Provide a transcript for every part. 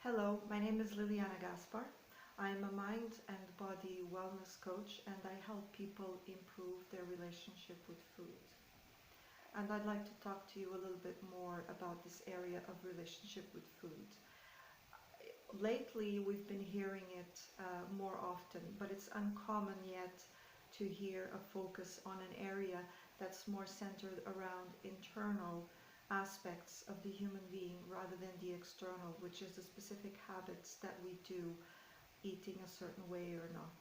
Hello, my name is Liliana Gaspar. I'm a mind and body wellness coach and I help people improve their relationship with food. And I'd like to talk to you a little bit more about this area of relationship with food. Lately, we've been hearing it more often, but it's uncommon yet to hear a focus on an area that's more centered around internal aspects of the human being rather than the external, which is the specific habits that we do, eating a certain way or not.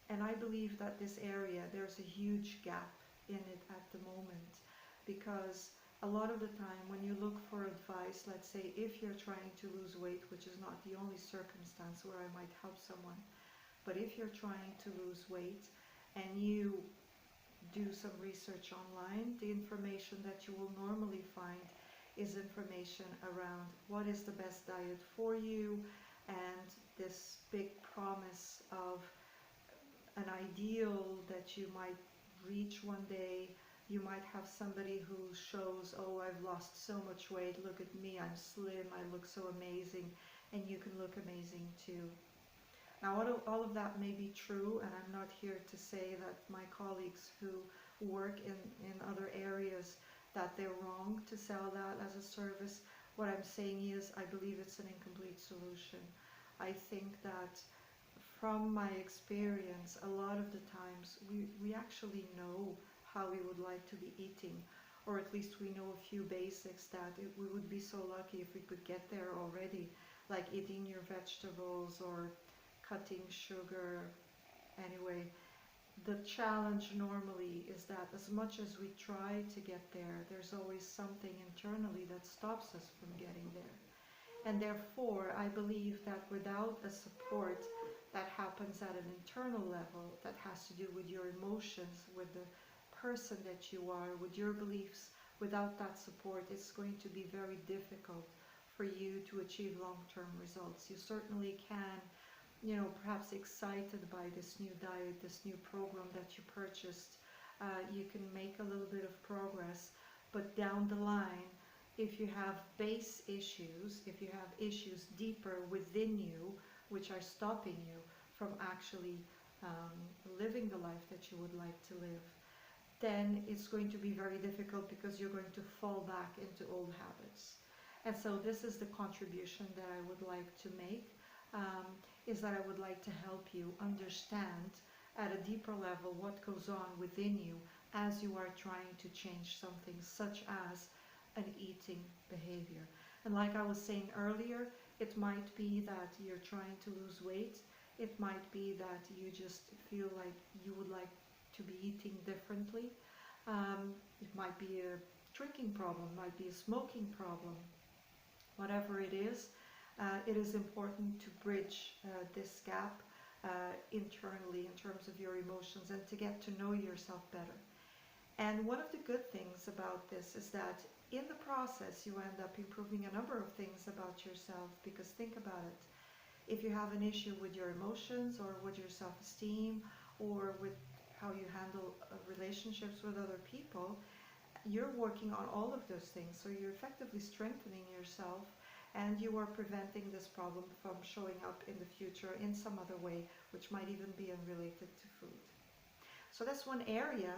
And I believe that this area, there's a huge gap in it at the moment because a lot of the time when you look for advice, let's say if you're trying to lose weight, which is not the only circumstance where I might help someone, but if you're trying to lose weight and you do some research online, the information that you will normally find is information around what is the best diet for you and this big promise of an ideal that you might reach one day. You might have somebody who shows, oh, I've lost so much weight, look at me, I'm slim, I look so amazing, and you can look amazing too. Now, all of that may be true, and I'm not here to say that my colleagues who work in other areas that they're wrong to sell that as a service. What I'm saying is I believe it's an incomplete solution. I think that from my experience, a lot of the times we actually know how we would like to be eating, or at least we know a few basics that we would be so lucky if we could get there already, like eating your vegetables or cutting sugar. Anyway, the challenge normally is that as much as we try to get there, there's always something internally that stops us from getting there. And therefore, I believe that without a support that happens at an internal level, that has to do with your emotions, with the person that you are, with your beliefs, without that support, it's going to be very difficult for you to achieve long-term results. You certainly can, perhaps excited by this new diet, this new program that you purchased, you can make a little bit of progress, but down the line, if you have base issues, if you have issues deeper within you, which are stopping you from actually living the life that you would like to live, then it's going to be very difficult because you're going to fall back into old habits. And so this is the contribution that I would like to make, is that I would like to help you understand at a deeper level what goes on within you as you are trying to change something such as an eating behavior. And like I was saying earlier, it might be that you're trying to lose weight. It might be that you just feel like you would like to be eating differently. It might be a drinking problem, might be a smoking problem. Whatever it is important to bridge this gap internally in terms of your emotions and to get to know yourself better. And one of the good things about this is that in the process you end up improving a number of things about yourself, because think about it. If you have an issue with your emotions or with your self-esteem or with how you handle relationships with other people, you're working on all of those things. So you're effectively strengthening yourself and you are preventing this problem from showing up in the future in some other way, which might even be unrelated to food. So that's one area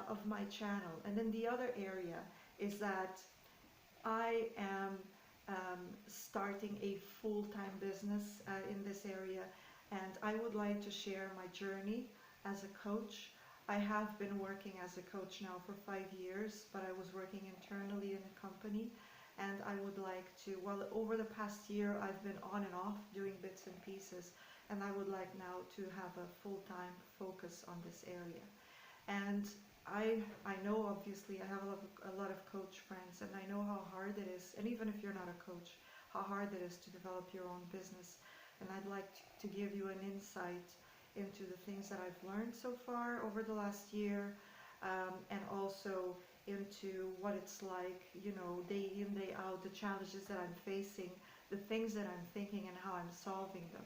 of my channel. And then the other area is that I am starting a full-time business in this area, and I would like to share my journey as a coach. I have been working as a coach now for 5 years, but I was working internally in a company, and I would like to, well, over the past year I've been on and off doing bits and pieces, and I would like now to have a full-time focus on this area. And I know, obviously I have a lot of coach friends, and I know how hard it is, and even if you're not a coach, how hard it is to develop your own business. And I'd like to give you an insight into the things that I've learned so far over the last year, and also into what it's like, day in, day out, the challenges that I'm facing, the things that I'm thinking and how I'm solving them.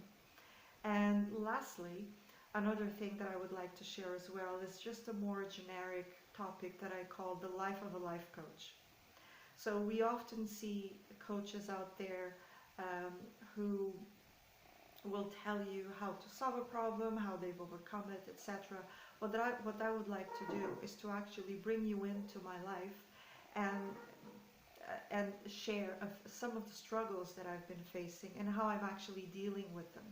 And lastly, another thing that I would like to share as well is just a more generic topic that I call the life of a life coach. So we often see coaches out there um, who will tell you how to solve a problem, how they've overcome it, etc. What I would like to do is to actually bring you into my life and share some of the struggles that I've been facing and how I'm actually dealing with them,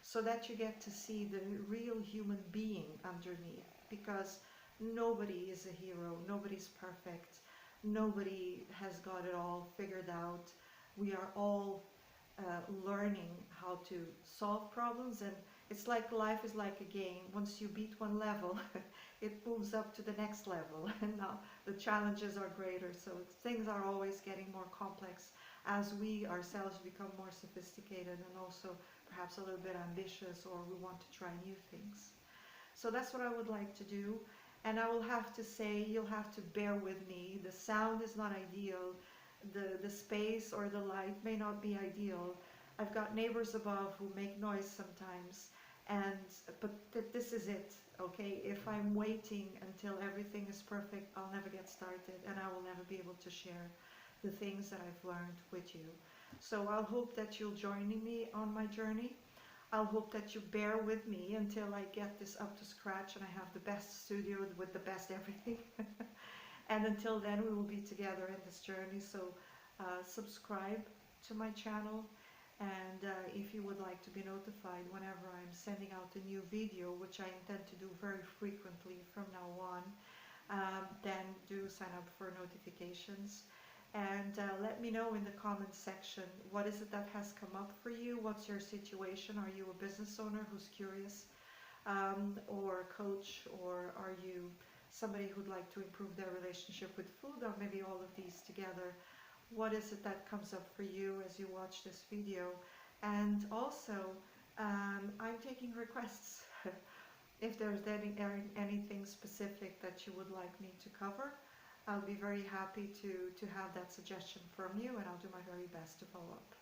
so that you get to see the real human being underneath. Because nobody is a hero, nobody's perfect, nobody has got it all figured out. We are all learning how to solve problems, and it's like life is like a game. Once you beat one level, it moves up to the next level, and now the challenges are greater. So things are always getting more complex as we ourselves become more sophisticated and also perhaps a little bit ambitious, or we want to try new things. So that's what I would like to do. And I will have to say, you'll have to bear with me. The sound is not ideal. The space or the light may not be ideal. I've got neighbors above who make noise sometimes. And but this is it, okay? If I'm waiting until everything is perfect, I'll never get started, and I will never be able to share the things that I've learned with you. So I'll hope that you'll join me on my journey. I'll hope that you bear with me until I get this up to scratch and I have the best studio with the best everything. And until then, we will be together in this journey. So subscribe to my channel, and if you would like to be notified whenever I'm sending out a new video, which I intend to do very frequently from now on, then do sign up for notifications. And let me know in the comments section, what is it that has come up for you? What's your situation? Are you a business owner who's curious, or a coach, or are you somebody who'd like to improve their relationship with food, or maybe all of these together? What is it that comes up for you as you watch this video? And also, I'm taking requests. If there's anything specific that you would like me to cover, I'll be very happy to have that suggestion from you, and I'll do my very best to follow up.